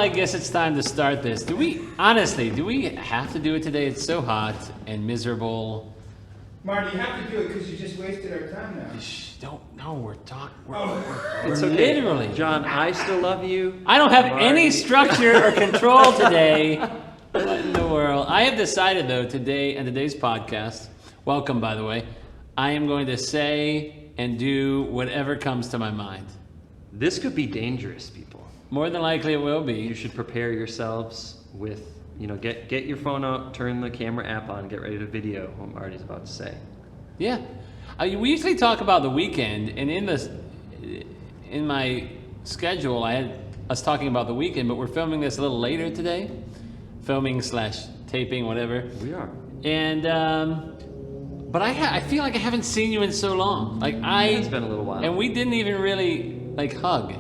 I guess it's time to start this. Do we have to do it today? It's so hot and miserable. Marty, you have to do it because you just wasted our time now. We're talking. It's okay. Literally. John, I still love you. I don't have any structure or control today. What in the world? I have decided, though, today, and today's podcast, welcome, by the way, I am going to say and do whatever comes to my mind. This could be dangerous, people. More than likely it will be. You should prepare yourselves with, get your phone out, turn the camera app on, get ready to video what Marty's about to say. Yeah. We usually talk about the weekend, and in my schedule, I had us talking about the weekend, but we're filming this a little later today. Filming/taping, whatever. We are. And, but I feel like I haven't seen you in so long. It's been a little while. And we didn't even really, hug.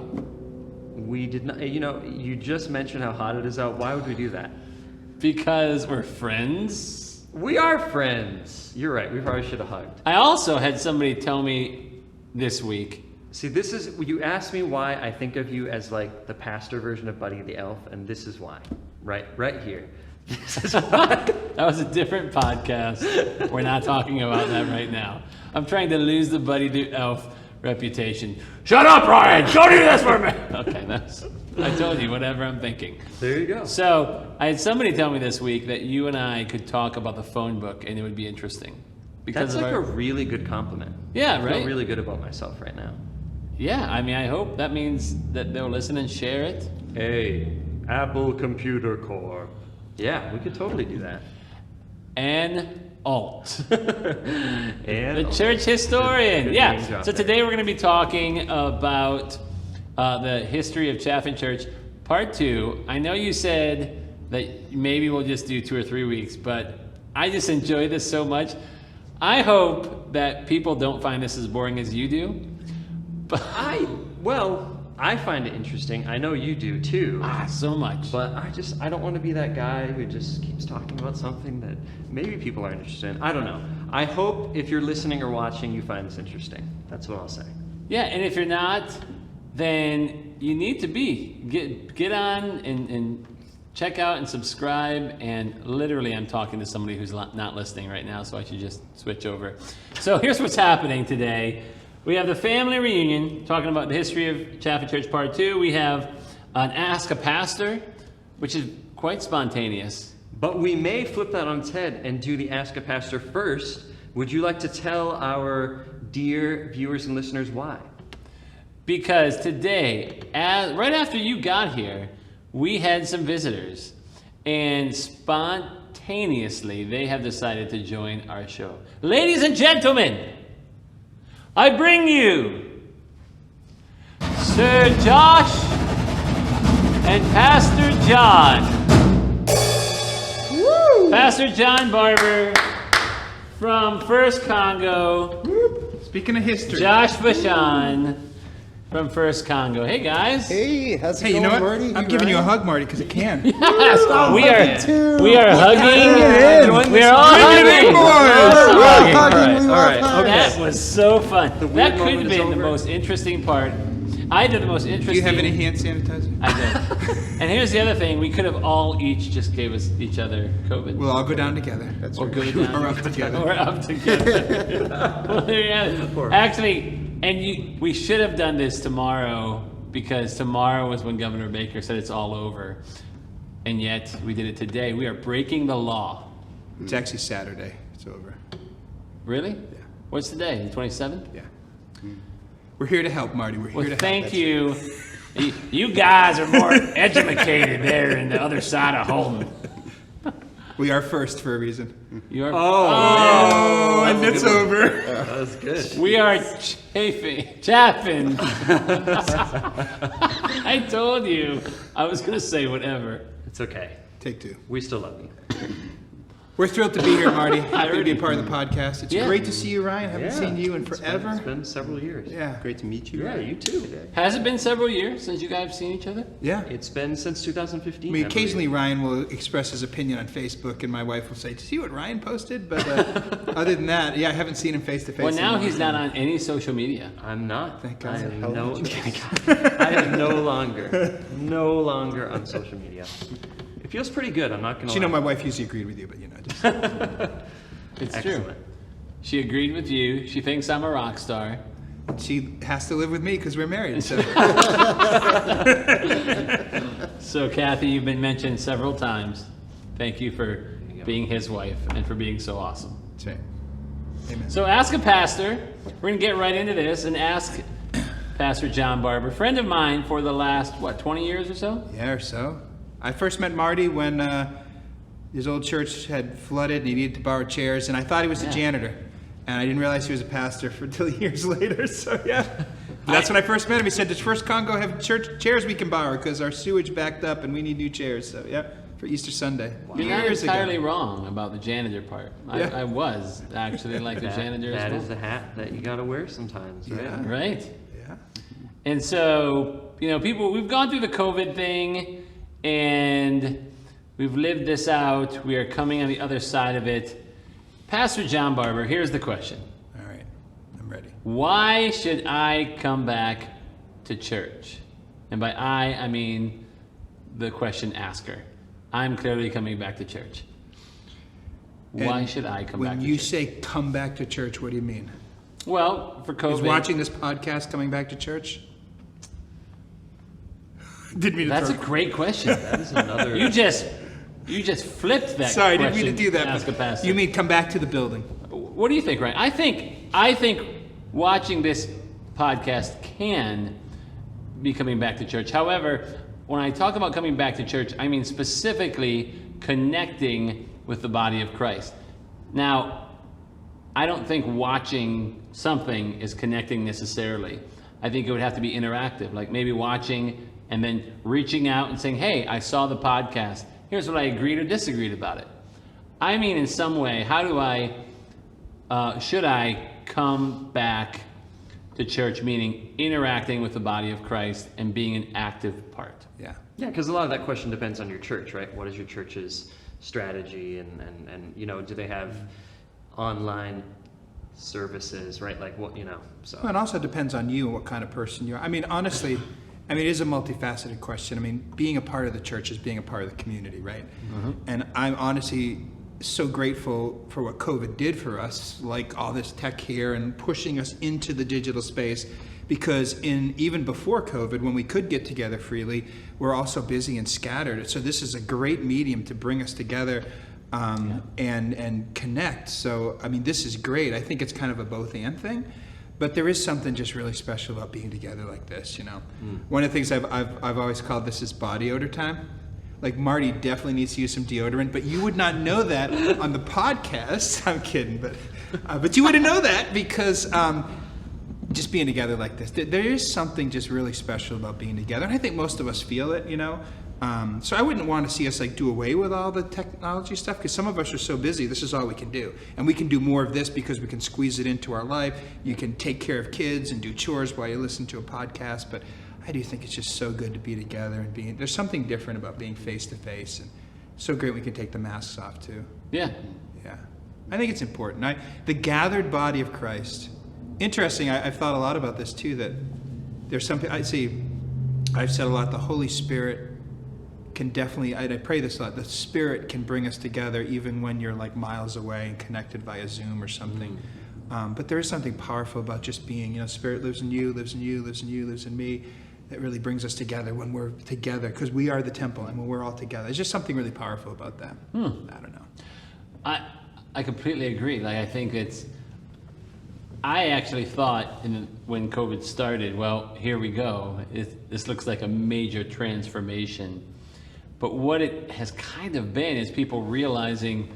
We did not, you just mentioned how hot it is out. Why would we do that? Because we're friends. We are friends. You're right. We probably should have hugged. I also had somebody tell me this week. See, you asked me why I think of you as like the pastor version of Buddy the Elf, and this is why. Right here. This is why. That was a different podcast. We're not talking about that right now. I'm trying to lose the Buddy the Elf reputation. Shut up, Ryan! Don't do this for me! Okay, I told you, whatever I'm thinking. There you go. So, I had somebody tell me this week that you and I could talk about the phone book and it would be interesting. That's a really good compliment. Yeah, right? I feel really good about myself right now. Yeah, I hope that means that they'll listen and share it. Hey, Apple Computer Core. Yeah, we could totally do that. And alt. And the church historian. Yeah. So there. today we're going to be talking about the history of Chaffin Church, part 2. I know you said that maybe we'll just do 2 or 3 weeks, but I just enjoy this so much. I hope that people don't find this as boring as you do. But I find it interesting. I know you do too. So much. But I don't want to be that guy who just keeps talking about something that maybe people aren't interested in. I don't know. I hope if you're listening or watching, you find this interesting. That's what I'll say. Yeah, and if you're not, then you need to get on and check out and subscribe. And literally, I'm talking to somebody who's not listening right now, so I should just switch over. So here's what's happening today. We have the family reunion, talking about the history of Chaffin Church Part 2. We have an Ask a Pastor, which is quite spontaneous. But we may flip that on its head and do the Ask a Pastor first. Would you like to tell our dear viewers and listeners why? Because today, right after you got here, we had some visitors. And spontaneously, they have decided to join our show. Ladies and gentlemen, I bring you Sir Josh and Pastor John. Woo! Pastor John Barber from First Congo. Speaking of history. Josh Vachon from First Congo. Hey guys. Hey, how's it Hey, going, you know what? Marty? I'm giving you a hug, Marty, because it can. Yes, hugging we are hugging. We are all hugging. All right. Okay. That was so fun. That could have moment is been the over. most interesting part. I did the most interesting. Do you have any hand sanitizer? I did. And here's the other thing: we could have all just gave us each other COVID. We'll all go down together. That's Or right. go down. Or up together. Or up together. Well, there you have it. Actually, we should have done this tomorrow because tomorrow was when Governor Baker said it's all over, and yet we did it today. We are breaking the law. It's actually Saturday. It's over. Really? Yeah. What's today? The 27th? Yeah. We're here to help, Marty. We're here Well, to help. thank you. You guys are more educated there in the other side of Holden. We are first for a reason. You are. Oh, and it's over. That was good. We are Chaffin. I told you. I was gonna say whatever. It's okay. Take 2. We still love you. We're thrilled to be here, Marty. Happy to be a part of the podcast. It's Yeah. great to see you, Ryan. Haven't seen you in It's forever. been several years. Yeah. Great to meet you. Yeah, you too. Has it been several years since you guys have seen each other? Yeah. It's been since 2015. I mean, I occasionally believe. Ryan will express his opinion on Facebook, and my wife will say, "Do you see what Ryan posted?" But other than that, yeah, I haven't seen him face to face. Well, now in a he's long not time. on any social media. I'm not. Thank God. I am Hell no. of a choice. I am no longer. no longer on social media. It feels pretty good, I'm not going to You lie. know, my wife usually agreed with you, but just... It's Excellent. true. She agreed with you. She thinks I'm a rock star. She has to live with me because we're married, so... So, Kathy, you've been mentioned several times. Thank you for being his wife and for being so awesome. That's right. Amen. So, ask a pastor. We're going to get right into this and ask Pastor John Barber, friend of mine for the last, 20 years or so? Yeah, or so. I first met Marty when his old church had flooded and he needed to borrow chairs, and I thought he was a janitor. And I didn't realize he was a pastor until years later, so yeah. But that's when I first met him. He said, does First Congo have church chairs we can borrow because our sewage backed up and we need new chairs? So yeah, for Easter Sunday. You're not Years entirely ago. wrong about the janitor part. Yeah. I was actually like a janitor That as is well. the hat that you got to wear sometimes, right? Yeah. Right. Yeah. And so, we've gone through the COVID thing and we've lived this out. We are coming on the other side of it. Pastor John Barber, here's the question. All right, I'm ready. Why should I come back to church? And by I mean the question asker. I'm clearly coming back to church. Why And should I come back When to you church? say come back to church, what do you mean? Well, for COVID. Is watching this podcast coming back to church? Didn't mean to That's a throw... great question. That is another... You just flipped that. Sorry, I didn't question mean to do that. Ask a But pastor. you mean come back to the building? What do you think, Ryan? I think watching this podcast can be coming back to church. However, when I talk about coming back to church, I mean specifically connecting with the body of Christ. Now, I don't think watching something is connecting necessarily. I think it would have to be interactive, like maybe watching and then reaching out and saying, hey, I saw the podcast. Here's what I agreed or disagreed about it. I mean, in some way, how do should I come back to church, meaning interacting with the body of Christ and being an active part? Yeah. Yeah, because a lot of that question depends on your church, right? What is your church's strategy and do they have online services, right? Like what, so. Well, it also depends on you and what kind of person you are. I mean, honestly, it is a multifaceted question. I mean, being a part of the church is being a part of the community, right? Mm-hmm. And I'm honestly so grateful for what COVID did for us, like all this tech here and pushing us into the digital space, because even before COVID, when we could get together freely, we're also busy and scattered. So this is a great medium to bring us together and connect. So, I mean, this is great. I think it's kind of a both and thing. But there is something just really special about being together like this, One of the things I've always called this is body odor time. Like Marty definitely needs to use some deodorant, but you would not know that on the podcast. I'm kidding, but you wouldn't know that because just being together like this, there is something just really special about being together, and I think most of us feel it, So I wouldn't want to see us do away with all the technology stuff, because some of us are so busy. This is all we can do, and we can do more of this because we can squeeze it into our life. You can take care of kids and do chores while you listen to a podcast, but I do think it's just so good to be together and there's something different about being face to face, and so great we can take the masks off too. Yeah. Yeah, I think it's important. The gathered body of Christ. Interesting. I've thought a lot about this too. That there's something I've said a lot. The Holy Spirit can definitely. I pray this a lot. The Spirit can bring us together even when you're like miles away and connected via Zoom or something. But there is something powerful about just being. Spirit lives in you, lives in you, lives in you, lives in me. That really brings us together when we're together, because we are the temple and when we're all together. There's just something really powerful about that. I don't know. I completely agree. Like, I think I actually thought when COVID started, well, here we go. This looks like a major transformation. But what it has kind of been is people realizing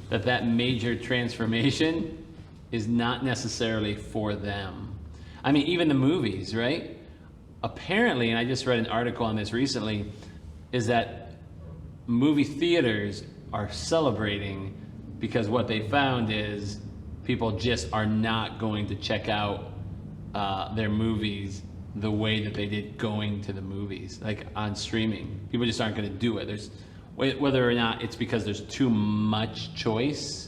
that major transformation is not necessarily for them. I mean, even the movies, right? Apparently, and I just read an article on this recently, is that movie theaters are celebrating because what they found is people just are not going to check out their movies the way that they did going to the movies, like on streaming. People just aren't going to do it. There's whether or not it's because there's too much choice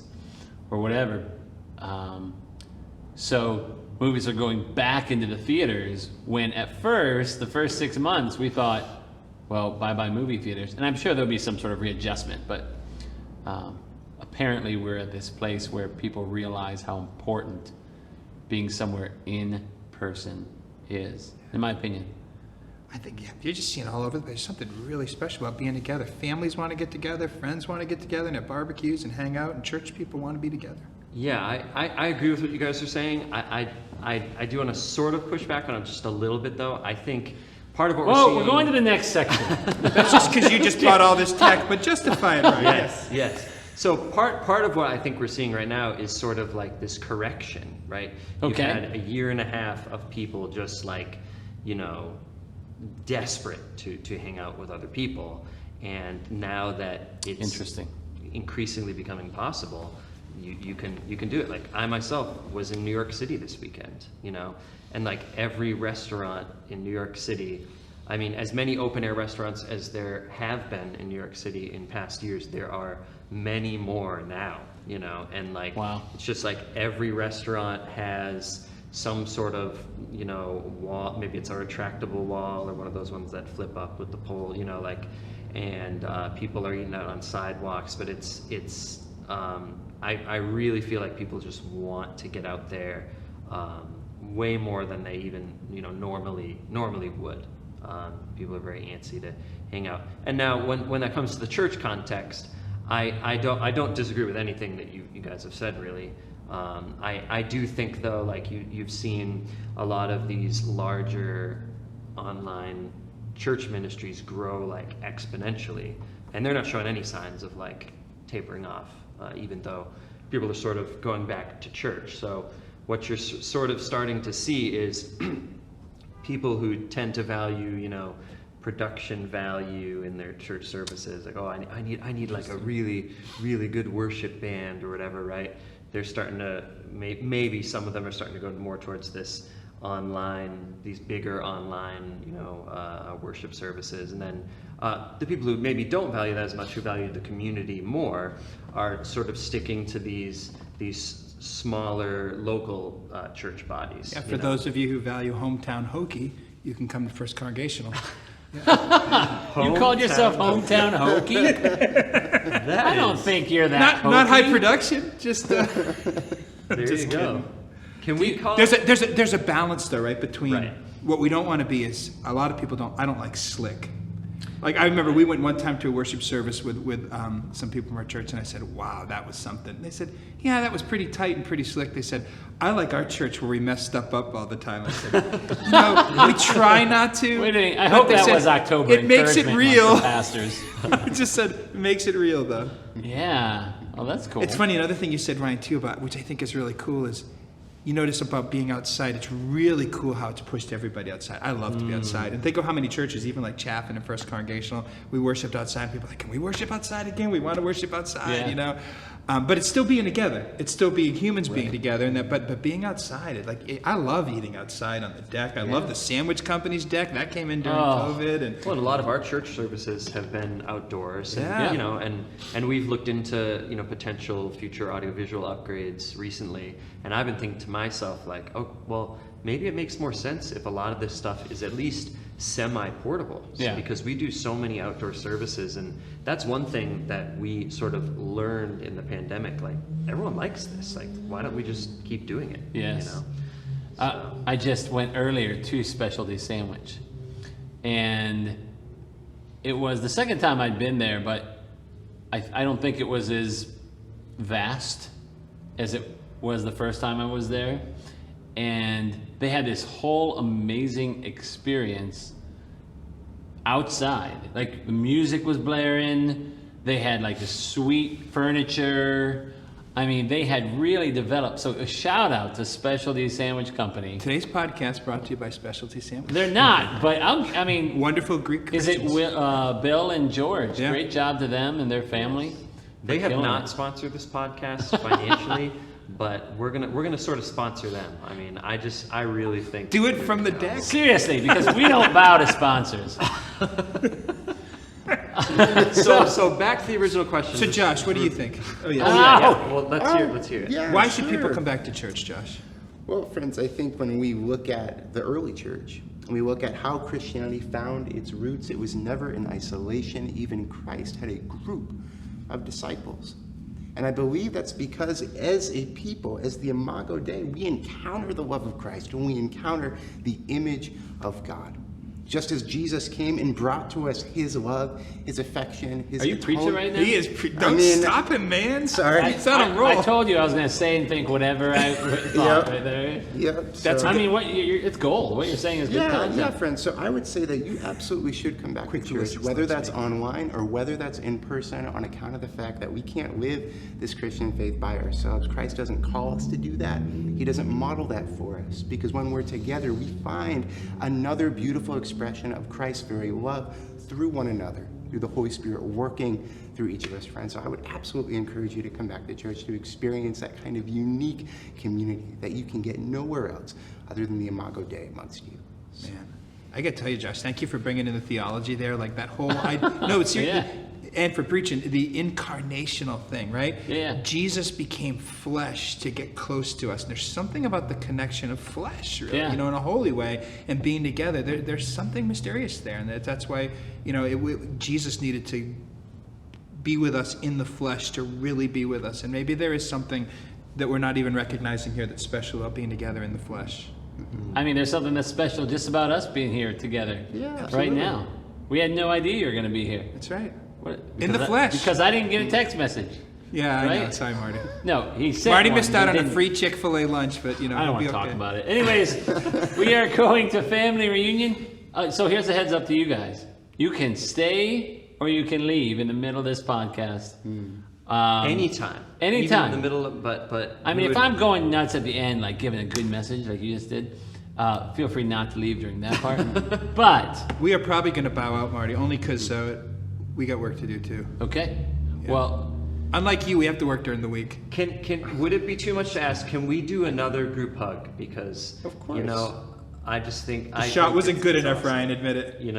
or whatever. So movies are going back into the theaters when at first, the first 6 months, we thought, well, bye-bye movie theaters. And I'm sure there'll be some sort of readjustment, but apparently we're at this place where people realize how important being somewhere in person is, in my opinion. I think, yeah, you're just seeing all over the place. There's something really special about being together. Families want to get together, friends want to get together and have barbecues and hang out, and church people want to be together. Yeah, I agree with what you guys are saying. I do want to sort of push back on it just a little bit, though. I think part of what we're seeing... we're going to the next section. That's just because you just bought all this tech, but justify it right. Yes. So part of what I think we're seeing right now is sort of like this correction, right? You've Okay. had a year and a half of people just like, desperate to hang out with other people. And now that it's Interesting. increasingly becoming possible, you can do it. Like I myself was in New York City this weekend, and like every restaurant in New York City, I mean, as many open air restaurants as there have been in New York City in past years, there are many more now, and like, wow. It's just like every restaurant has some sort of, wall, maybe it's a retractable wall or one of those ones that flip up with the pole, and people are eating out on sidewalks, but I really feel like people just want to get out there way more than they even, normally would. People are very antsy to hang out. And now when that comes to the church context, I don't disagree with anything that you guys have said, really. I do think, though, like you've seen a lot of these larger online church ministries grow like exponentially, and they're not showing any signs of like tapering off, even though people are sort of going back to church. So what you're sort of starting to see is people who tend to value, production value in their church services, like, oh, I need like a really, really good worship band or whatever, right? They're starting to, maybe some of them are starting to go more towards this online, these bigger online, worship services. And then the people who maybe don't value that as much, who value the community more, are sort of sticking to these smaller local church bodies. Yeah, for those of you who value hometown hokey, you can come to First Congregational. You called yourself hometown hokey? I don't think you're that Not hokey. high production, just There just you go. kidding. Can we call There's a balance though, right? Between Right. what we don't want to be is, a lot of people I don't like slick. Like I remember we went one time to a worship service with some people from our church, and I said, "Wow, that was something." And they said, "Yeah, that was pretty tight and pretty slick." They said, "I like our church where we mess stuff up all the time." I said, "No, we try not to." Wait a minute, I But hope they that said, was October. It makes it encouragement real. month for pastors. I just said, "It makes it real," though. Yeah. Oh, that's cool. It's funny, another thing you said, Ryan, too, about, which I think is really cool, is you notice about being outside, it's really cool how it's pushed everybody outside. I love to be outside. And think of how many churches, even like Chaffin and First Congregational, we worshiped outside. People are like, can we worship outside again? We want to worship outside, Yeah. But it's still being together. It's still being humans being together. And but being outside, I love eating outside on the deck. I love the sandwich company's deck. That came in during COVID. And Well, and a lot of our church services have been outdoors, and Yeah. and we've looked into potential future audiovisual upgrades recently, and I've been thinking to myself like, oh well, maybe it makes more sense if a lot of this stuff is at least semi-portable, Yeah. because we do so many outdoor services, and that's one thing that we sort of learned in the pandemic. Like everyone likes this. Like, why don't we just keep doing it? Yes. I just went earlier to Specialty Sandwich, and it was the second time I'd been there, but I don't think it was as vast as it was the first time I was there. And they had this whole amazing experience outside. Like the music was blaring, they had like the sweet furniture. I mean, they had really developed. So a shout out to Specialty Sandwich Company. today's podcast brought to you by Specialty Sandwich. They're not, but I mean, Wonderful Greek is it Christians. Bill and George? Yeah. Great job to them and their family. They for have killing not it. sponsored this podcast financially, but we're gonna sort of sponsor them. I mean, I really think Do it from the deck. Seriously, because we don't bow to sponsors. So back to the original question. So Josh, what do you think? Oh yeah. Yeah. Well, let's hear it. Yeah, Why should sure. people come back to church, Josh? Well, friends, I think when we look at the early church, and we look at how Christianity found its roots, it was never in isolation. Even Christ had a group of disciples. And I believe that's because as a people, as the Imago Dei, we encounter the love of Christ when we encounter the image of God. Just as Jesus came and brought to us his love, his affection, his Are you preaching right now? He is. Don't stop him, man. Sorry. He's on a roll. I told you I was going to say and think whatever I thought right there. Yep. That's- I mean, it's gold. What you're saying is good content. Yeah, friends. So I would say that you absolutely should come back to church, whether that's online or whether that's in person, on account of the fact that we can't live this Christian faith by ourselves. Christ doesn't call us to do that. He doesn't model that for us, because when we're together, we find another beautiful expression of Christ's very love through one another, through the Holy Spirit working through each of us, friends. So I would absolutely encourage you to come back to church to experience that kind of unique community that you can get nowhere else other than the Imago Dei amongst you. Man, I gotta tell you, Josh, thank you for bringing in the theology there, like that whole. No, it's Yeah. And for preaching the incarnational thing, right? Yeah. Jesus became flesh to get close to us. And there's something about the connection of flesh, really, Yeah. in a holy way, and being together. There's something mysterious there, and that's why Jesus needed to be with us in the flesh to really be with us. And maybe there is something that we're not even recognizing here that's special about being together in the flesh. I mean, there's something that's special just about us being here together right absolutely. now. We had no idea you were going to be here. That's right. What? In the Because flesh. Because I didn't get a text message. Yeah, I know. Right? Sorry, Marty. No, he said Marty one, missed out but on a didn't. free Chick-fil-A lunch, but I don't he'll want be to talk okay. about it. Anyways, we are going to family reunion. So here's a heads up to you guys. You can stay or you can leave in the middle of this podcast. Anytime. Anytime. Even in the middle of, but. I mean, we if would- I'm going nuts at the end, like giving a good message like you just did, feel free not to leave during that part. But, We are probably going to bow out, Marty, only because we got work to do too. okay. Well, Unlike you, we have to work during the week. Would it be too much to ask? Can we do another group hug? Because Of course. I just think The shot wasn't good enough, Ryan. Admit it.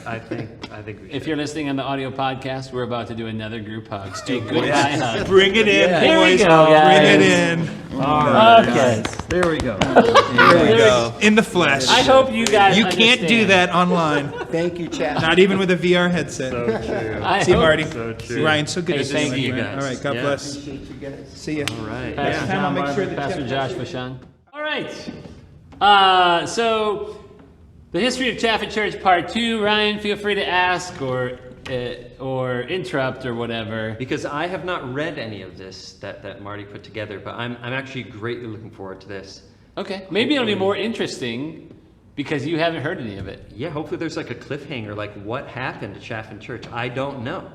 I think we should. if you're listening on the audio podcast, we're about to do another group hug. A goodbye hug. Bring it in, Here we boys. go, guys. Bring it in. Okay. There we go. There we go. In the flesh. I hope you guys You can't do understand. that online. Thank you, Chad. Not even with a VR headset. I See you, hope- Marty. So true. Ryan, so good Hey, to see thank you, you, man. guys. All right, God Yeah. bless. Appreciate you guys. See you. All right. Pastor Next time I'll John make sure Barber, that Pastor Jeff- Josh Vashon. All right. So the history of Chaffin Church Part 2. Ryan, feel free to ask or interrupt or whatever. Because I have not read any of this that Marty put together, but I'm actually greatly looking forward to this. Okay. Maybe it'll be more interesting because you haven't heard any of it. Yeah, hopefully there's like a cliffhanger, like what happened to Chaffin Church? I don't know.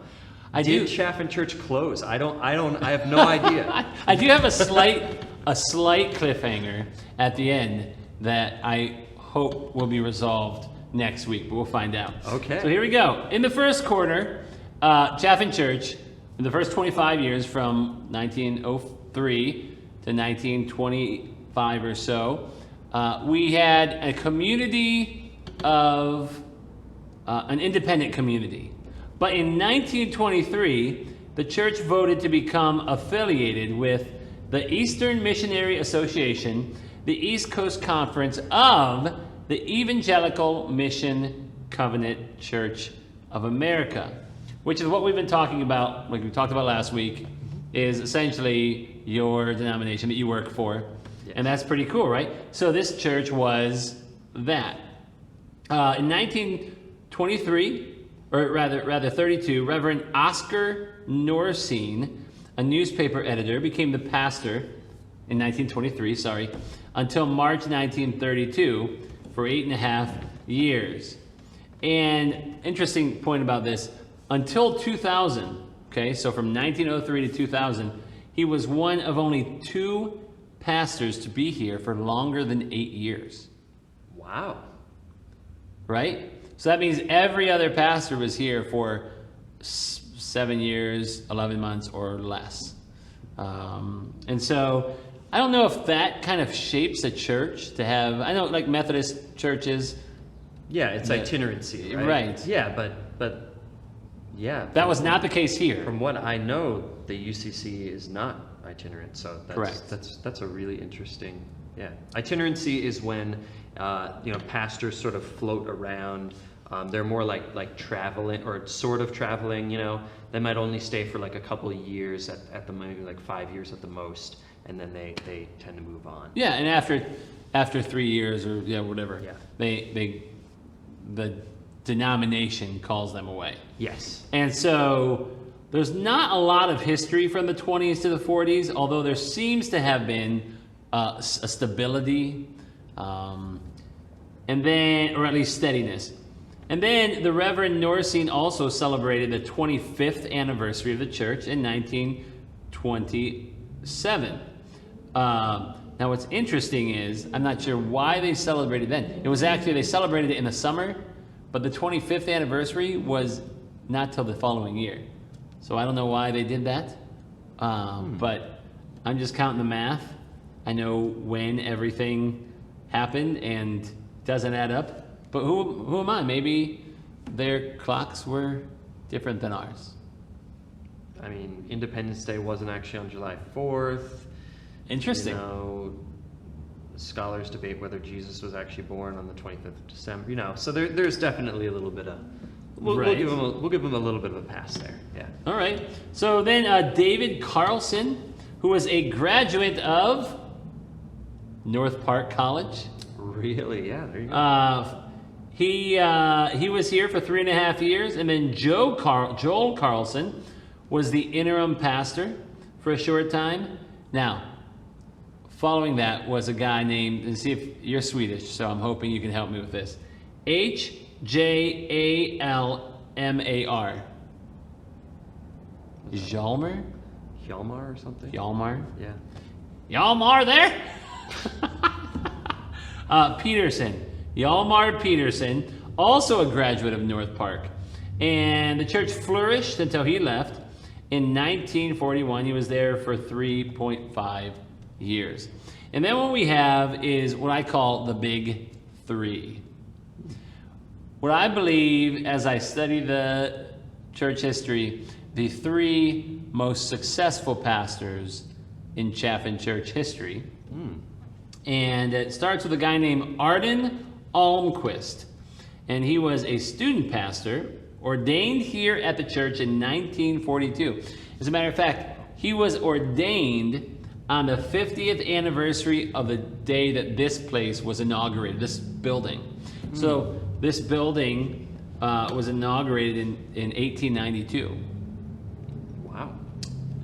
I Did do- Chaffin Church close? I have no idea. I do have a slight cliffhanger at the end that I hope will be resolved next week, but we'll find out. Okay. So here we go. In the first corner, Chaffin Church, in the first 25 years from 1903 to 1925 or so, we had a community of an independent community. But in 1923, the church voted to become affiliated with the Eastern Missionary Association, the East Coast Conference of the Evangelical Mission Covenant Church of America, which is what we've been talking about, like we talked about last week, is essentially your denomination that you work for. Yes. And that's pretty cool, right? So this church was that. In 1923, or rather 32, Reverend Oscar Norcine, a newspaper editor, became the pastor in 1923, until March 1932 for 8.5 years. And interesting point about this, until 2000, okay, so from 1903 to 2000, he was one of only 2 pastors to be here for longer than 8 years. Wow. Right? So that means every other pastor was here for 7 years, 11 months, or less. And so I don't know if that kind of shapes a church to have, I know like Methodist churches, Yeah, it's Yeah. itinerancy, right? Right. Yeah, but yeah. that was not the case here. From what I know, the UCC is not itinerant, so that's Correct. That's a really interesting Yeah. Itinerancy is when, pastors sort of float around. They're more like traveling or sort of traveling, They might only stay for like a couple of years at the maybe like 5 years at the most, and then they tend to move on. Yeah, and after 3 years or whatever, Yeah. the denomination calls them away. Yes. And so there's not a lot of history from the 20s to the 40s, although there seems to have been a stability, and then, or at least steadiness. And then the Reverend Norsine also celebrated the 25th anniversary of the church in 1927. Now what's interesting is, I'm not sure why they celebrated then. It was actually, they celebrated it in the summer, but the 25th anniversary was not till the following year. So I don't know why they did that, but I'm just counting the math. I know when everything happened and it doesn't add up. But who am I? Maybe their clocks were different than ours. I mean, Independence Day wasn't actually on July 4th. Interesting. Scholars debate whether Jesus was actually born on the 25th of December. So there's definitely a little bit of... We'll give them a little bit of a pass there. Yeah. All right. So then David Carlson, who was a graduate of North Park College. Really? Yeah, there you go. He was here for 3.5 years, and then Joel Carlson was the interim pastor for a short time. Now, following that was a guy named, and see if you're Swedish, so I'm hoping you can help me with this. Hjalmar. Hjalmar? Hjalmar or something? Hjalmar? Yeah. Hjalmar there? Peterson. Hjalmar Peterson, also a graduate of North Park. And the church flourished until he left. In 1941, he was there for 3.5 years. And then what we have is what I call the big three. What I believe, as I study the church history, the three most successful pastors in Chaffin church history. And it starts with a guy named Arden Olmquist. And he was a student pastor, ordained here at the church in 1942. As a matter of fact, he was ordained on the 50th anniversary of the day that this place was inaugurated, this building. So this building was inaugurated in 1892. Wow.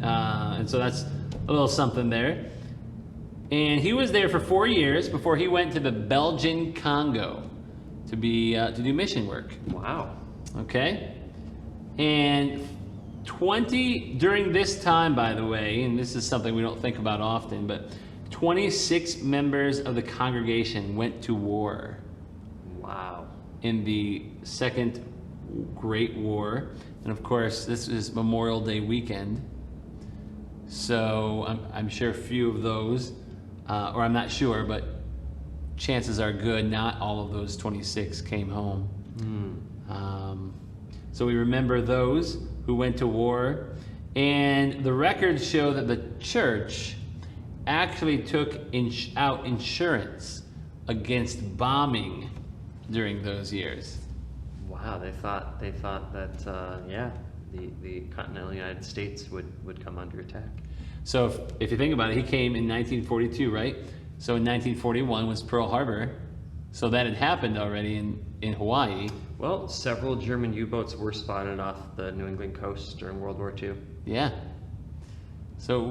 And so that's a little something there. And he was there for 4 years before he went to the Belgian Congo to do mission work. Wow. Okay? And during this time, by the way, and this is something we don't think about often, but 26 members of the congregation went to war. Wow. In the Second Great War. And of course, this is Memorial Day weekend. So I'm sure a few of those, or I'm not sure, but chances are good not all of those 26 came home. So we remember those who went to war. And the records show that the church actually took out insurance against bombing during those years. Wow, they thought that the continental United States would come under attack. So if you think about it, he came in 1942, right? So in 1941 was Pearl Harbor. So that had happened already in Hawaii. Well, several German U-boats were spotted off the New England coast during World War II. Yeah. So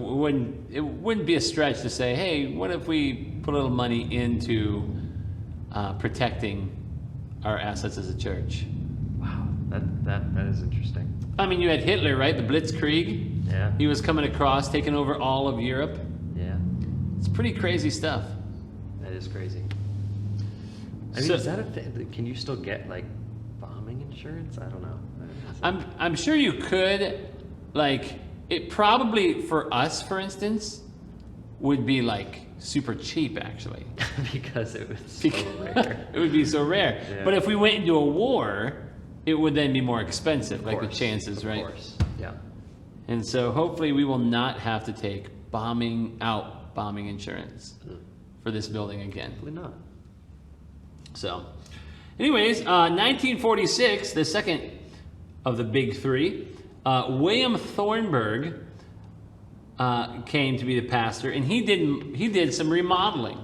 it wouldn't be a stretch to say, hey, what if we put a little money into protecting our assets as a church? Wow, that is interesting. I mean, you had Hitler, right? The Blitzkrieg. Yeah. He was coming across, taking over all of Europe. Yeah. It's pretty crazy stuff. That is crazy. I mean, is that a thing? Can you still get like bombing insurance? I don't know. I'm sure you could. Like, it probably for us, for instance, would be like super cheap actually. Because it was so rare. It would be so rare. Yeah. But if we went into a war, it would then be more expensive, Of like course, the chances, right? Of course. Yeah. And so hopefully we will not have to take bombing insurance for this building again. Probably not. So, anyways, 1946, the second of the big three, William Thornburg came to be the pastor, and he did some remodeling.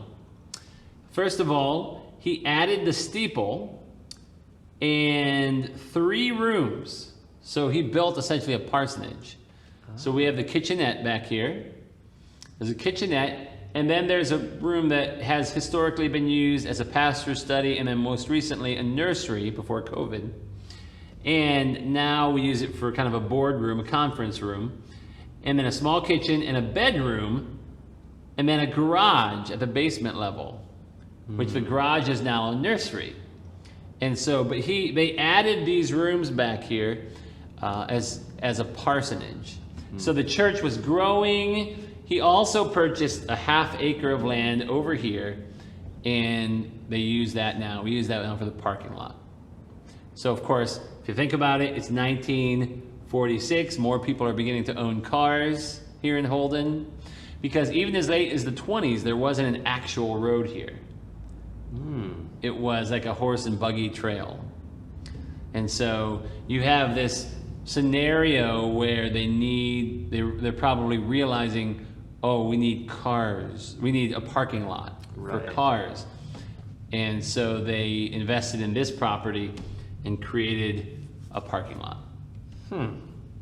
First of all, he added the steeple and 3 rooms. So he built essentially a parsonage. So we have the kitchenette back here. There's a kitchenette, and then there's a room that has historically been used as a pastor's study, and then most recently a nursery before COVID. And now we use it for kind of a boardroom, a conference room, and then a small kitchen and a bedroom, and then a garage at the basement level, which the garage is now a nursery. And so, but they added these rooms back here as a parsonage. So the church was growing. He also purchased a ½ acre of land over here, and they use that now. We use that now for the parking lot. So of course, if you think about it, it's 1946. More people are beginning to own cars here in Holden, because even as late as the 20s, there wasn't an actual road here. It was like a horse and buggy trail. And so you have this scenario where they're probably realizing, oh, we need cars. We need a parking lot for cars. And so they invested in this property and created a parking lot.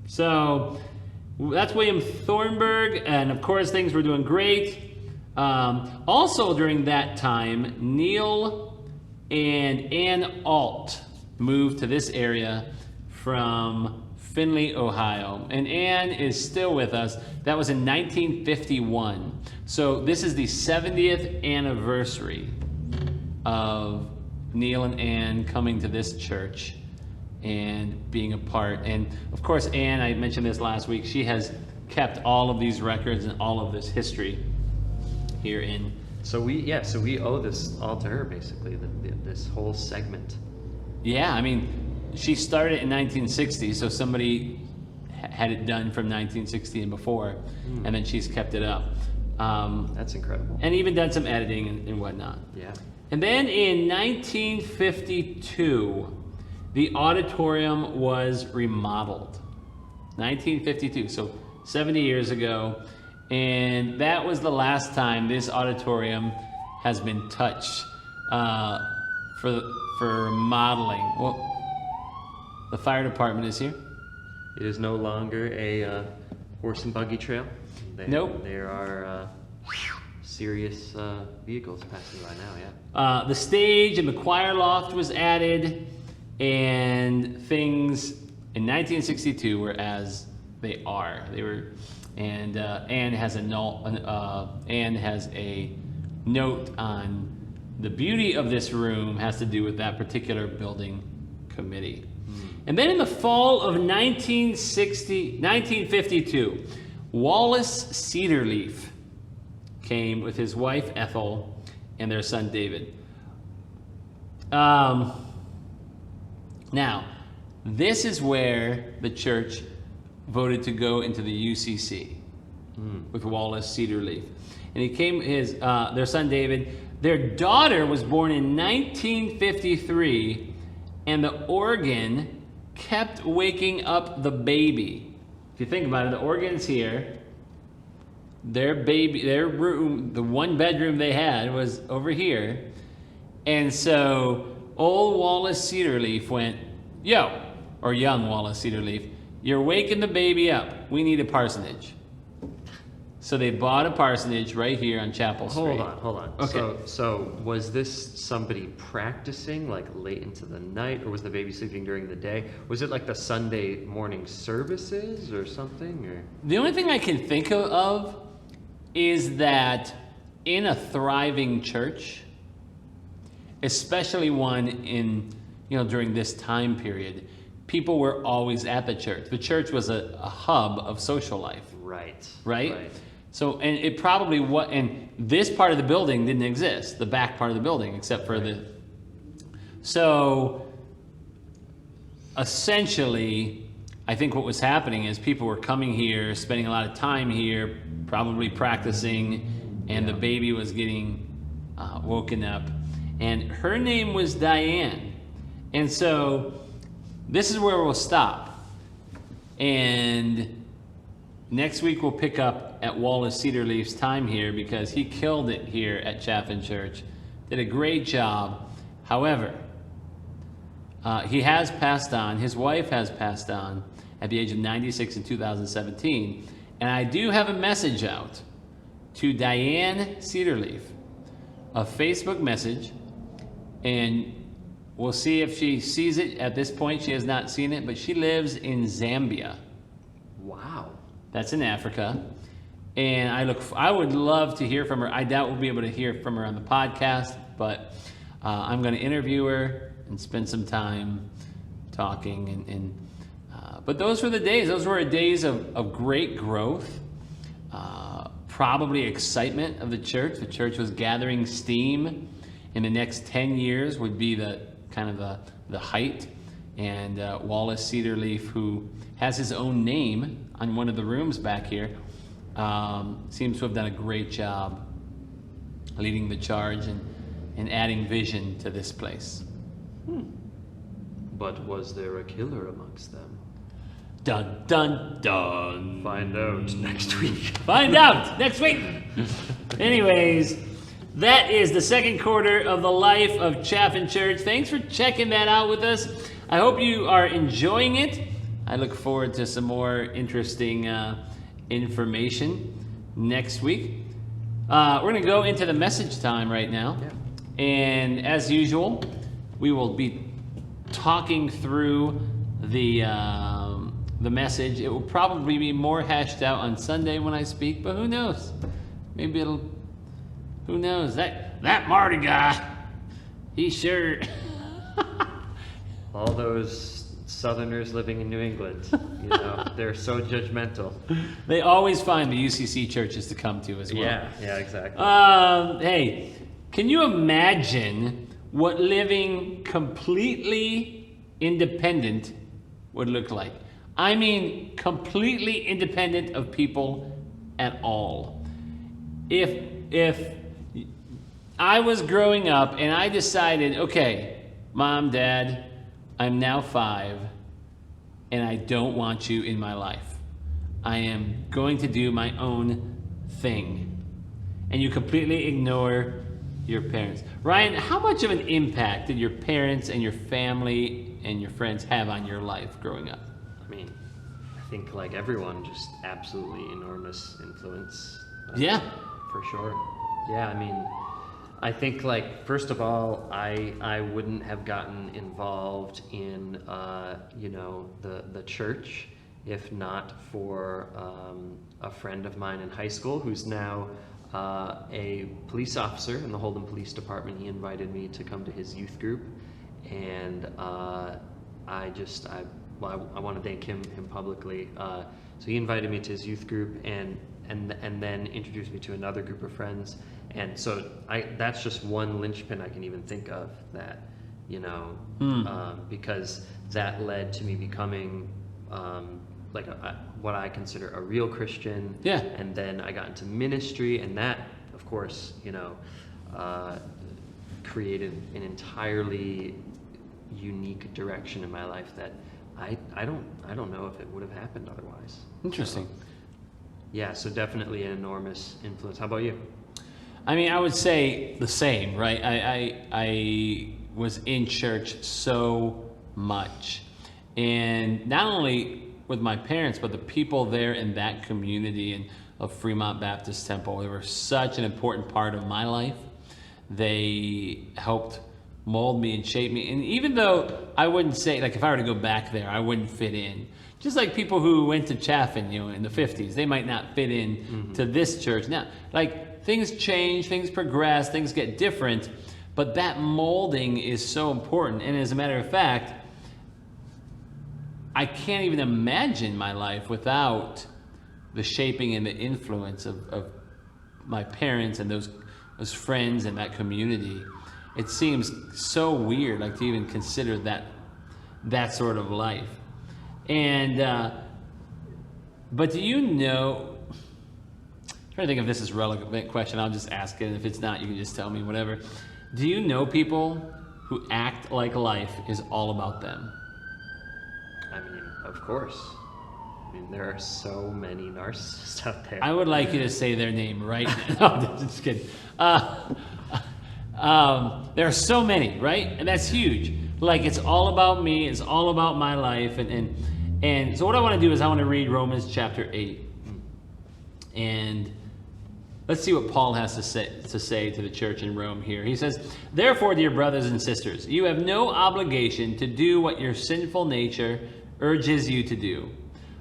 So that's William Thornburg, and of course things were doing great. Also during that time, Neil and Ann Alt moved to this area from Findlay, Ohio. And Ann is still with us. That was in 1951. So this is the 70th anniversary of Neil and Ann coming to this church and being a part. And of course, Ann, I mentioned this last week, she has kept all of these records and all of this history here in. So we owe this all to her, basically, this whole segment. Yeah, I mean, she started in 1960, so somebody had it done from 1960 and before, and then she's kept it up. That's incredible. And even done some editing and whatnot. Yeah. And then in 1952, the auditorium was remodeled. 1952, so 70 years ago. And that was the last time this auditorium has been touched for remodeling. Well, the fire department is here. It is no longer a horse and buggy trail. Nope. There are serious vehicles passing by now, yeah. The stage and the choir loft was added, and things in 1962 were as they are. They were, and Anne has a note on the beauty of this room has to do with that particular building committee. And then in the fall of 1952, Wallace Cedarleaf came with his wife Ethel and their son David. Now, this is where the church voted to go into the UCC with Wallace Cedarleaf. And he came, their son David. Their daughter was born in 1953, and the organ kept waking up the baby. If you think about it, the organ's here. Their room, the one bedroom they had was over here. And so old Wallace Cedarleaf went, yo, or young Wallace Cedarleaf, you're waking the baby up. We need a parsonage. So they bought a parsonage right here on Chapel Street. Hold on. Okay. So was this somebody practicing like late into the night, or was the baby sleeping during the day? Was it like the Sunday morning services or something? Or The only thing I can think of is that in a thriving church, especially one in, during this time period, people were always at the church. The church was a hub of social life. Right? So, and it probably and this part of the building didn't exist, the back part of the building, except for so essentially, I think what was happening is people were coming here, spending a lot of time here, probably practicing, and the baby was getting woken up, and her name was Diane. And so this is where we'll stop. And next week we'll pick up at Wallace Cedarleaf's time here, because he killed it here at Chaffin Church. Did a great job. However, he has passed on. His wife has passed on at the age of 96 in 2017. And I do have a message out to Diane Cedarleaf, a Facebook message, and we'll see if she sees it. At this point, she has not seen it, but she lives in Zambia. Wow. That's in Africa. And I would love to hear from her. I doubt we'll be able to hear from her on the podcast, but I'm going to interview her and spend some time talking. But those were the days. Those were days of great growth, probably excitement of the church. The church was gathering steam. In the next 10 years would be the kind of the height. And Wallace Cedarleaf, who has his own name on one of the rooms back here, seems to have done a great job leading the charge and adding vision to this place. But was there a killer amongst them? Dun, dun, dun. Find out next week. Find out next week. Anyways, that is the second quarter of the life of Chaffin Church. Thanks for checking that out with us. I hope you are enjoying it. I look forward to some more interesting information next week. We're going to go into the message time right now. Yeah. And as usual, we will be talking through the message. It will probably be more hashed out on Sunday when I speak, but who knows? Maybe who knows? That Marty guy, he sure... All those Southerners living in New England, they're so judgmental. They always find the UCC churches to come to as well. Yeah, exactly. Hey, can you imagine what living completely independent would look like? I mean, completely independent of people at all. If I was growing up and I decided, okay, Mom, Dad, I'm now 5 and I don't want you in my life. I am going to do my own thing. And you completely ignore your parents. Ryan, how much of an impact did your parents and your family and your friends have on your life growing up? I mean, I think like everyone, just absolutely enormous influence. Yeah. For sure. Yeah, I mean, I think like, first of all, I wouldn't have gotten involved in, the church if not for a friend of mine in high school who's now a police officer in the Holden Police Department. He invited me to come to his youth group, and I want to thank him publicly. So he invited me to his youth group and then introduced me to another group of friends. And so that's just one linchpin I can even think of that, because that led to me becoming what I consider a real Christian. Yeah. And then I got into ministry, and that, of course, created an entirely unique direction in my life that I don't know if it would have happened otherwise. Interesting. Yeah, so definitely an enormous influence. How about you? I mean, I would say the same, right? I was in church so much, and not only with my parents, but the people there in that community and of Fremont Baptist Temple. They were such an important part of my life. They helped mold me and shape me. And even though I wouldn't say, like if I were to go back there, I wouldn't fit in. Just like people who went to Chaffin, in the 50s, they might not fit in to this church. Now, like things change, things progress, things get different, but that molding is so important. And as a matter of fact, I can't even imagine my life without the shaping and the influence of my parents and those friends and that community. It seems so weird, like to even consider that sort of life. And but do you know, trying to think if this is a relevant question. I'll just ask it, and if it's not, you can just tell me, whatever. Do you know people who act like life is all about them? I mean, of course. I mean, there are so many narcissists out there. I would like you to say their name right now. No, just kidding. There are so many, right? And that's huge. Like, it's all about me. It's all about my life. And so what I want to do is I want to read Romans chapter 8. And let's see what Paul has to say to the church in Rome here. He says, "Therefore, dear brothers and sisters, you have no obligation to do what your sinful nature urges you to do.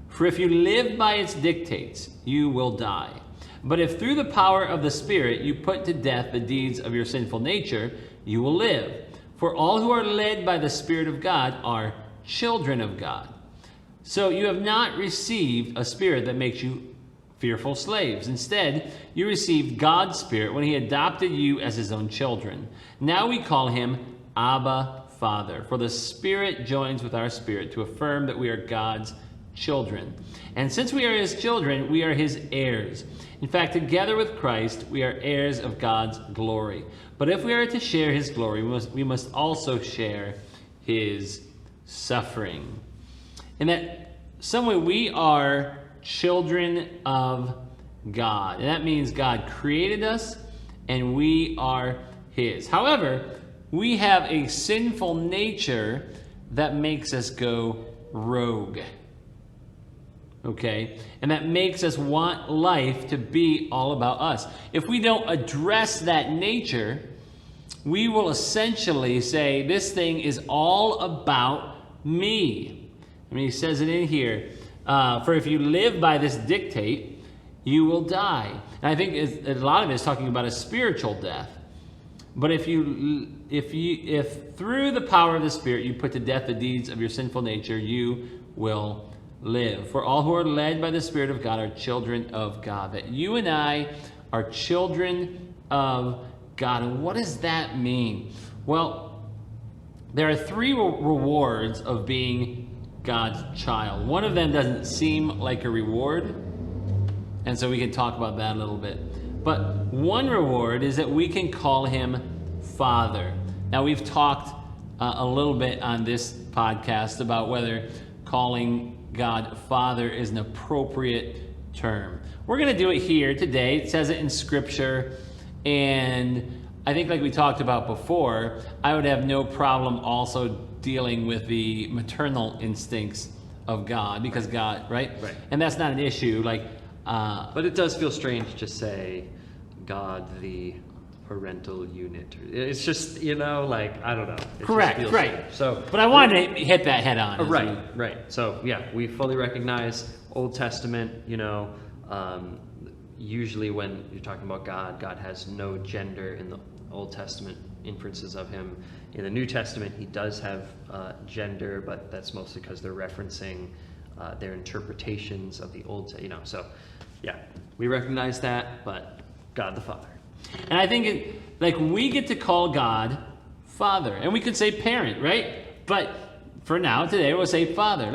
For if you live by its dictates, you will die. But if through the power of the Spirit you put to death the deeds of your sinful nature, you will live. For all who are led by the Spirit of God are children of God. So you have not received a spirit that makes you fearful slaves. Instead, you received God's Spirit when he adopted you as his own children. Now we call him Abba, Father. For the Spirit joins with our spirit to affirm that we are God's children. And since we are his children, we are his heirs. In fact, together with Christ, we are heirs of God's glory. But if we are to share his glory, we must also share his suffering." And that some way we are children of God. And that means God created us and we are his. However, we have a sinful nature that makes us go rogue. Okay? And that makes us want life to be all about us. If we don't address that nature, we will essentially say, this thing is all about me. I mean, he says it in here. For if you live by this dictate, you will die. And I think a lot of it is talking about a spiritual death. But if through the power of the Spirit you put to death the deeds of your sinful nature, you will live. For all who are led by the Spirit of God are children of God. That you and I are children of God. And what does that mean? Well, there are three rewards of being God's child. One of them doesn't seem like a reward, and so we can talk about that a little bit. But one reward is that we can call him Father. Now, we've talked a little bit on this podcast about whether calling God Father is an appropriate term. We're going to do it here today. It says it in Scripture, and I think, like we talked about before, I would have no problem also dealing with the maternal instincts of God, because God, right? Right. And that's not an issue. But it does feel strange to say God the parental unit. It's just, I don't know. It correct, just feels right. strange. So, but I wanted to hit that head on. Right. So, yeah, we fully recognize Old Testament, usually when you're talking about God, God has no gender in the Old Testament inferences of him. In the New Testament, he does have gender, but that's mostly because they're referencing their interpretations of the Old Testament, So, yeah, we recognize that, but God the Father. And I think we get to call God Father, and we could say parent, right? But for now, today, we'll say Father.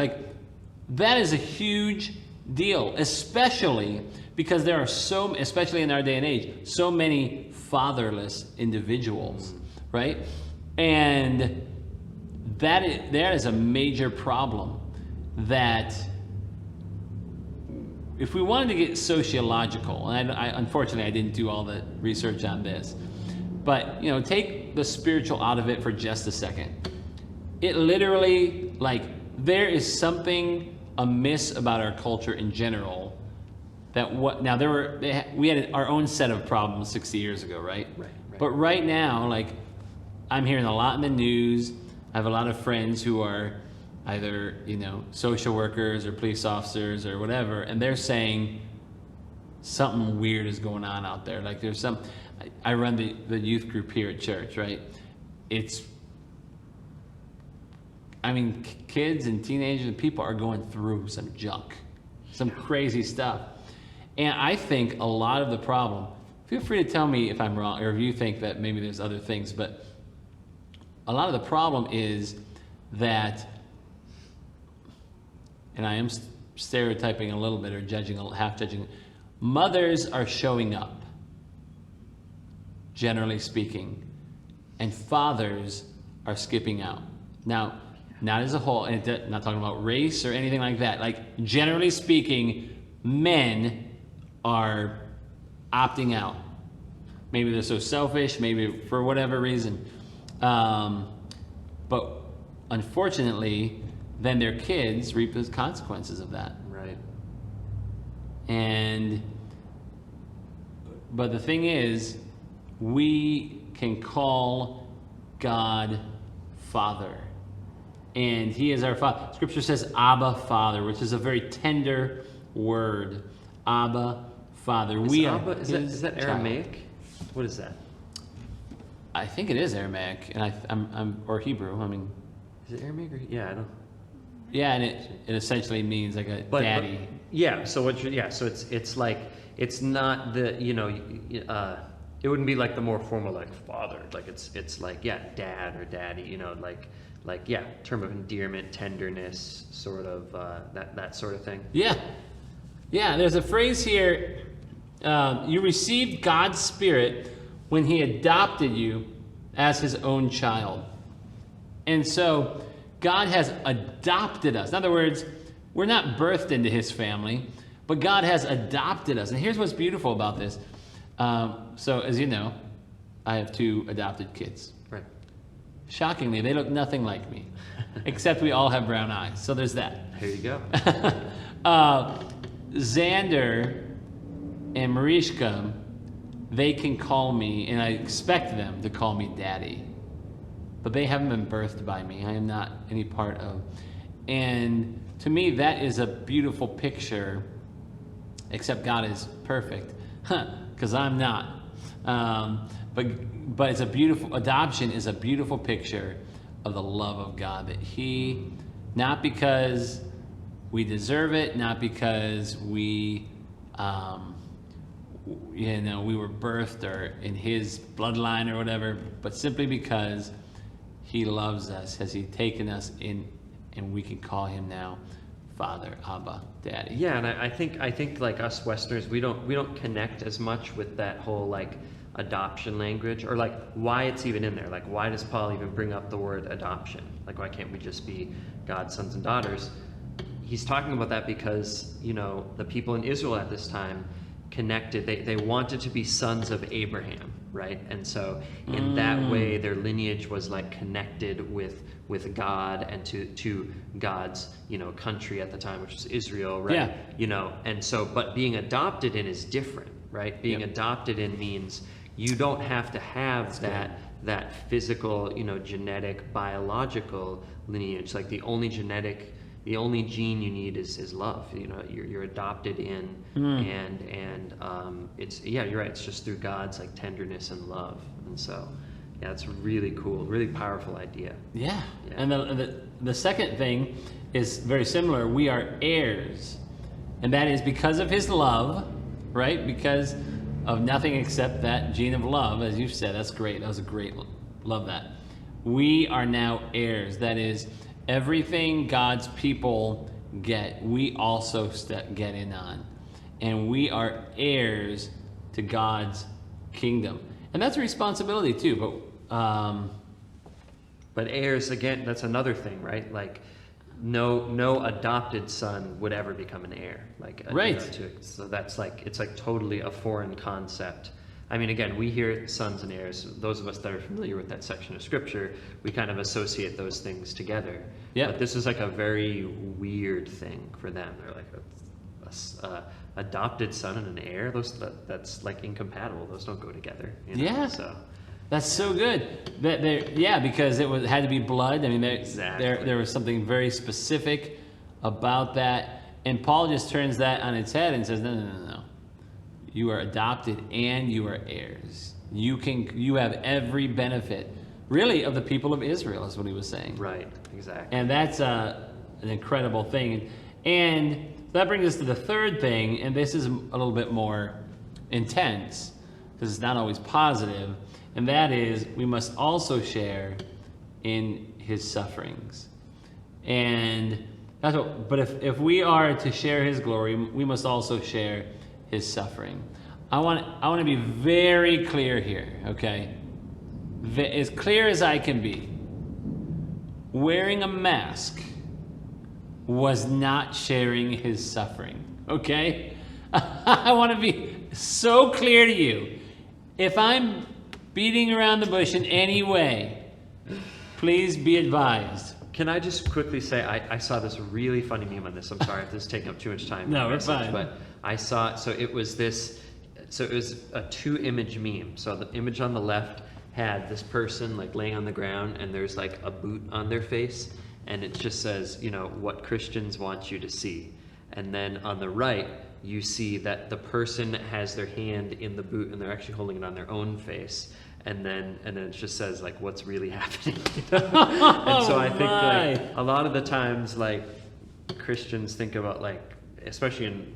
That is a huge deal, especially because there are especially in our day and age, so many fatherless individuals, right? And that is a major problem. That if we wanted to get sociological, and I unfortunately I didn't do all the research on this, but take the spiritual out of it for just a second. It literally, there is something amiss about our culture in general. We had our own set of problems 60 years ago, right? Right. But right now, I'm hearing a lot in the news. I have a lot of friends who are either, social workers or police officers or whatever, and they're saying something weird is going on out there. I run the youth group here at church, right? Kids and teenagers and people are going through some junk, some crazy stuff. And I think a lot of the problem, feel free to tell me if I'm wrong, or if you think that maybe there's other things, but a lot of the problem is that, and I am stereotyping a little bit or half judging, mothers are showing up, generally speaking, and fathers are skipping out. Now, not as a whole, and not talking about race or anything like that. Like, generally speaking, men are opting out. Maybe they're so selfish, maybe for whatever reason. But unfortunately, then their kids reap the consequences of that. Right. But the thing is, we can call God Father. And he is our Father. Scripture says Abba, Father, which is a very tender word. Abba, Father. Is that Aramaic? What is that? I think it is Aramaic, and I'm or Hebrew. I mean, is it Aramaic? Yeah, I don't. Yeah, and it essentially means like a daddy. So it's like, it's not the, it wouldn't be like the more formal like father, like it's like, dad or daddy, term of endearment, tenderness, sort of that sort of thing. Yeah, there's a phrase here, you received God's Spirit when he adopted you as his own child. And so God has adopted us. In other words, we're not birthed into his family, but God has adopted us. And here's what's beautiful about this. So as you know, I have 2 adopted kids. Right. Shockingly, they look nothing like me, except we all have brown eyes. So there's that. There you go. Xander and Marishka, they can call me, and I expect them to call me daddy. But they haven't been birthed by me. I am not any part of. And to me, that is a beautiful picture, except God is perfect, because I'm not. But it's a beautiful, adoption is a beautiful picture of the love of God, that he, not because we deserve it, not because we, we were birthed or in his bloodline or whatever, but simply because he loves us, has he taken us in, and we can call him now Father, Abba, Daddy. Yeah, and I think like us Westerners, we don't connect as much with that whole like adoption language, or like why it's even in there. Like, why does Paul even bring up the word adoption? Like, why can't we just be God's sons and daughters? He's talking about that because, the people in Israel at this time connected, they wanted to be sons of Abraham, right? And so in that way, their lineage was like connected with God and to God's, country at the time, which was Israel, right? Yeah. And so, but being adopted in is different, right? Being adopted in means you don't have to have that physical, genetic, biological lineage. Like the only gene you need is love. You're adopted in, and it's you're right. It's just through God's like tenderness and love, and so it's really cool, really powerful idea. Yeah. And the second thing is very similar. We are heirs, and that is because of his love, right? Because of nothing except that gene of love, as you said. That's great. That was a great. Love that. We are now heirs. That is, everything God's people get, we also get in on. And we are heirs to God's kingdom. And that's a responsibility too. But heirs, again, that's another thing, right? Like, no adopted son would ever become an heir. Like, right. So that's like, it's like totally a foreign concept. I mean, again, we hear sons and heirs. Those of us that are familiar with that section of scripture, we kind of associate those things together. Yeah. But this is like a very weird thing for them. They're like a adopted son and an heir. That's like incompatible. Those don't go together. Yeah. So that's so good. Because it had to be blood. I mean, there was something very specific about that, and Paul just turns that on its head and says, no. You are adopted and you are heirs. You have every benefit, really, of the people of Israel, is what he was saying. Right, exactly. And that's an incredible thing. And that brings us to the third thing, and this is a little bit more intense, because it's not always positive, and that is we must also share in his sufferings. And that's what, but if we are to share his glory, we must also share his suffering. I want to be very clear here, okay? As clear as I can be. Wearing a mask was not sharing his suffering, okay? I want to be so clear to you. If I'm beating around the bush in any way, please be advised. Can I just quickly say, I saw this really funny meme on this. I'm sorry if this is taking up too much time. No, it's fine. But I saw, so it was a 2-image meme. So the image on the left had this person like laying on the ground, and there's like a boot on their face, and it just says, what Christians want you to see. And then on the right, you see that the person has their hand in the boot, and they're actually holding it on their own face. And then it just says like what's really happening. And so I think like a lot of the times like Christians think about like, especially in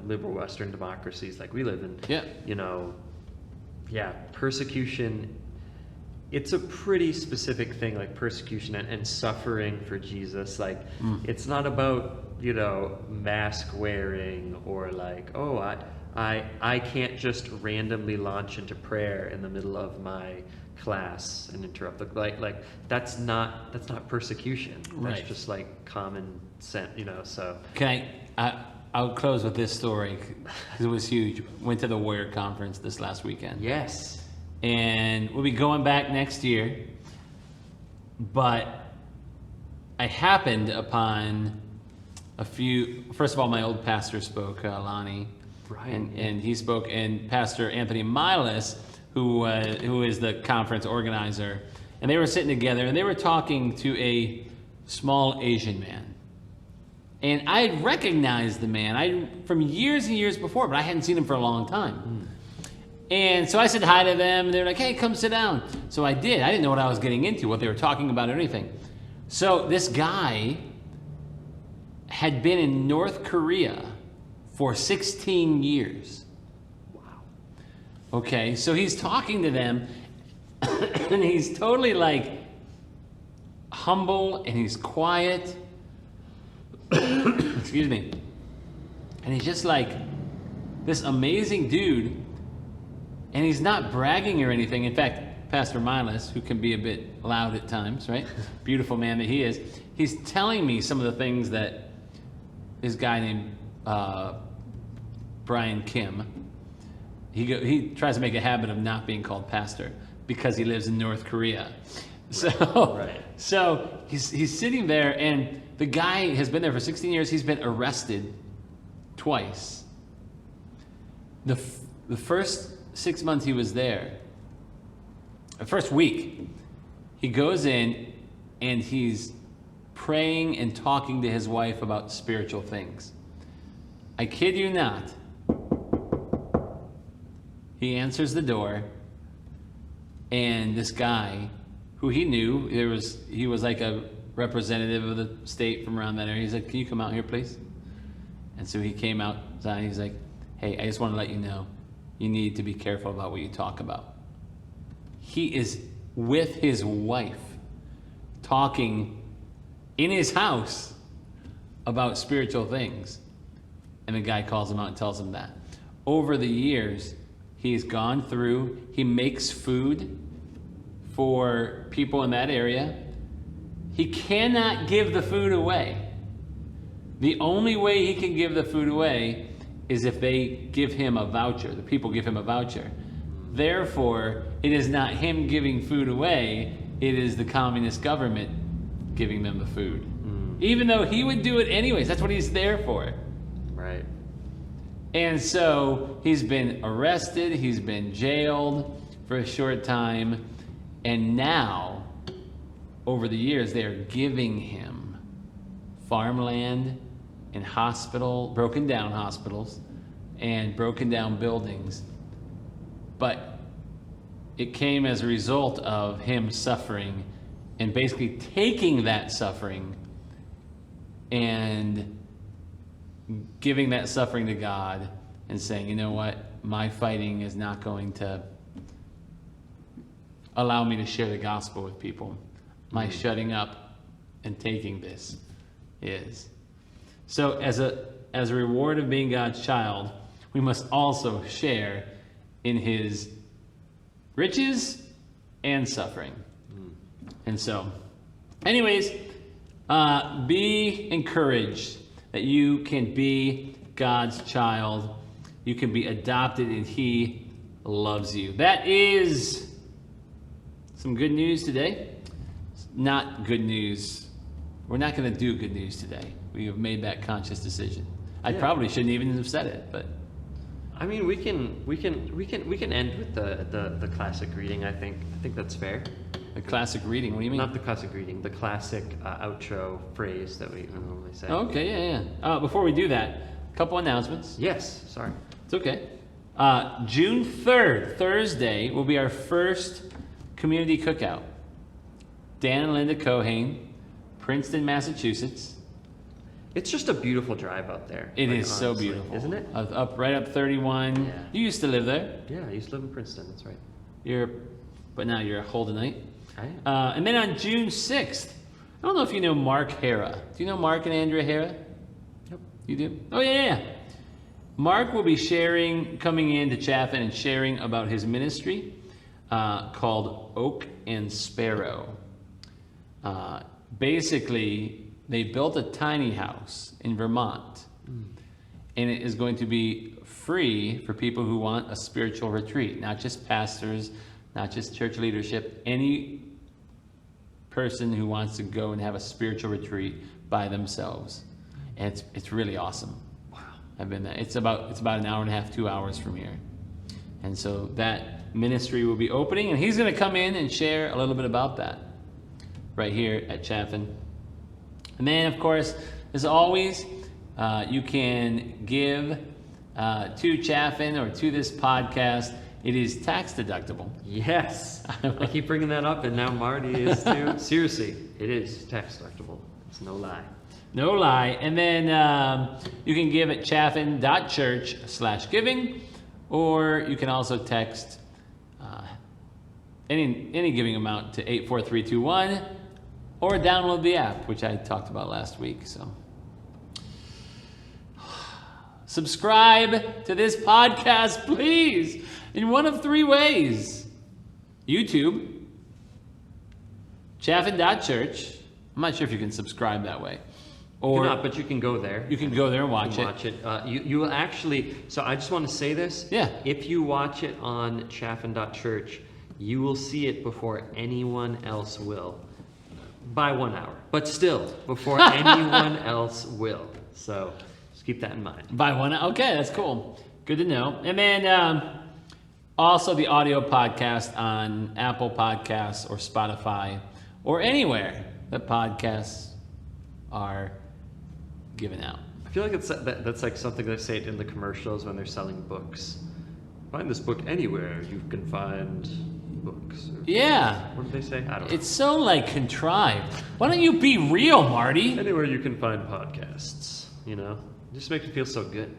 liberal Western democracies like we live in, persecution. It's a pretty specific thing, like persecution and suffering for Jesus. Like it's not about mask wearing or like, oh, I can't just randomly launch into prayer in the middle of my class and interrupt like that's not persecution. Right. That's just like common sense, so. I'll close with this story because it was huge. Went to the Warrior Conference this last weekend. Yes. And we'll be going back next year. But I happened upon first of all, my old pastor spoke, Lonnie. Brian, and he spoke, and Pastor Anthony Milas, who is the conference organizer, and they were sitting together, and they were talking to a small Asian man. And I had recognized the man from years and years before, but I hadn't seen him for a long time. And so I said hi to them, and they were like, hey, come sit down. So I did. I didn't know what I was getting into, what they were talking about or anything. So this guy had been in North Korea for 16 years. Wow. Okay, so he's talking to them, and he's totally like humble, and he's quiet. Excuse me. And he's just like this amazing dude, and he's not bragging or anything. In fact, Pastor Milas, who can be a bit loud at times, right? Beautiful man that he is, he's telling me some of the things that this guy named Brian Kim, he tries to make a habit of not being called pastor because he lives in North Korea. So he's sitting there, and the guy has been there for 16 years. He's been arrested twice. The first 6 months he was there, the first week, he goes in and he's praying and talking to his wife about spiritual things. I kid you not. He answers the door, and this guy, who he knew, he was like a representative of the state from around that area. He's like, can you come out here, please? And so he came outside. He's like, hey, I just want to let you know, you need to be careful about what you talk about. He is with his wife, talking in his house about spiritual things. And the guy calls him out and tells him that. Over the years, he's gone through, he makes food for people in that area. He cannot give the food away. The only way he can give the food away is if they give him a voucher. The people give him a voucher. Therefore, it is not him giving food away, it is the communist government giving them the food. Even though he would do it anyways. That's what he's there for. Right. And so he's been arrested, he's been jailed for a short time, and now, over the years, they are giving him farmland and broken down hospitals and broken down buildings. But it came as a result of him suffering and basically taking that suffering and giving that suffering to God and saying, you know what, my fighting is not going to allow me to share the gospel with people. My shutting up and taking this is. So as a reward of being God's child, we must also share in his riches and suffering. And so, anyways, be encouraged that you can be God's child. You can be adopted and he loves you. That is some good news today. Not good news. We're not going to do good news today. We have made that conscious decision. I probably shouldn't even have said it, but I mean, we can end with the classic reading. I think that's fair. the classic reading. What do you mean? Not the classic reading, the classic outro phrase that we normally say. Okay, yeah. Before we do that, a couple announcements. Yes, sorry. It's okay. June 3rd, Thursday, will be our first community cookout. Dan and Linda Cohane, Princeton, Massachusetts. It's just a beautiful drive out there. It like, is so honestly, beautiful. isn't it? Right up 31. Yeah. You used to live there. Yeah, I used to live in Princeton. That's right. But now you're a Holdenite. I am. And then on June 6th, I don't know if you know Mark Hara. Do you know Mark and Andrea Hara? Yep. You do? Oh, yeah. Mark will be coming in to Chaffin and sharing about his ministry called Oak and Sparrow. Basically, they built a tiny house in Vermont, and it is going to be free for people who want a spiritual retreat, not just pastors, not just church leadership, any person who wants to go and have a spiritual retreat by themselves. And it's really awesome. Wow. I've been there. It's about an hour and a half, 2 hours from here. And so that ministry will be opening, and he's going to come in and share a little bit about that right here at Chaffin. And then, of course, as always, you can give to Chaffin or to this podcast. It is tax deductible. Yes. I keep bringing that up, and now Marty is too. Seriously, it is tax deductible. It's no lie. No lie. And then you can give at chaffin.church/giving, or you can also text any giving amount to 84321, or download the app, which I talked about last week. So subscribe to this podcast, please, in one of three ways. YouTube, chaffin.church. I'm not sure if you can subscribe that way. Or You're not, but you can go there. you can go there and watch it. Watch it. You will actually. So I just want to say this. Yeah. If you watch it on chaffin.church, you will see it before anyone else will, by 1 hour. But still, before anyone else will. So just keep that in mind. By one. Okay, that's cool. Good to know. And then also the audio podcast on Apple Podcasts or Spotify or anywhere that podcasts are given out. I feel like that's like something they say in the commercials when they're selling books. Find this book anywhere you can find books. Yeah. What did they say? I don't know. It's so like contrived. Why don't you be real, Marty? Anywhere you can find podcasts, you know? It just makes me feel so good.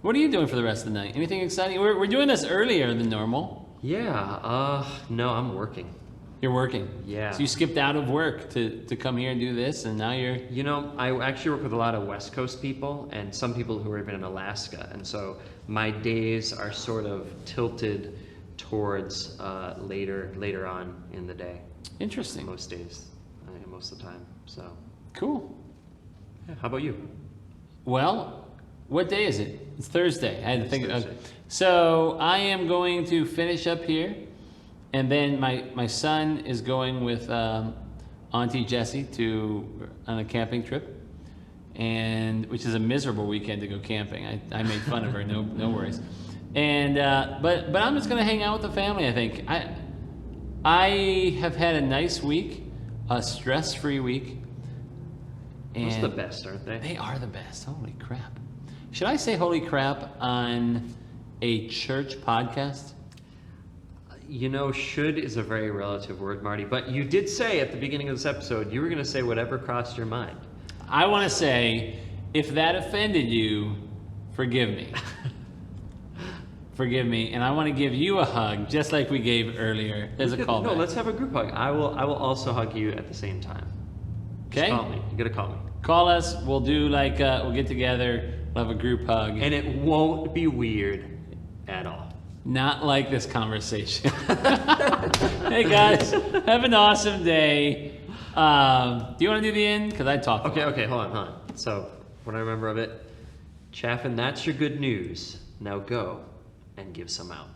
What are you doing for the rest of the night? Anything exciting? We're doing this earlier than normal. Yeah, no, I'm working. You're working. Yeah. So you skipped out of work to come here and do this, and now you're... You know, I actually work with a lot of West Coast people and some people who are even in Alaska. And so my days are sort of tilted towards later on in the day. Interesting. Most days, most of the time. So, Cool. yeah. How about you? Well, what day is it? It's Thursday. I had to think. Thursday. So I am going to finish up here, and then my son is going with Auntie Jessie on a camping trip, and which is a miserable weekend to go camping. I made fun of her. No worries. And but I'm just gonna hang out with the family. I think I have had a nice week, a stress-free week. Those are the And best, aren't they? they are the best. Holy crap. Should I say holy crap on a church podcast? You know, should is a very relative word, Marty. But you did say at the beginning of this episode, you were going to say whatever crossed your mind. I want to say, if that offended you, forgive me. Forgive me. And I want to give you a hug, just like we gave earlier as a callback. No, let's have a group hug. I will also hug you at the same time. Just Okay? call me. You got to call me. Call us. We'll do we'll get together. We'll have a group hug. And it won't be weird at all. Not like this conversation. Hey guys, have an awesome day. Do you want to do the end? Because I talked. Okay, hold on. So, what I remember of it, Chaffin, that's your good news. Now go and give some out.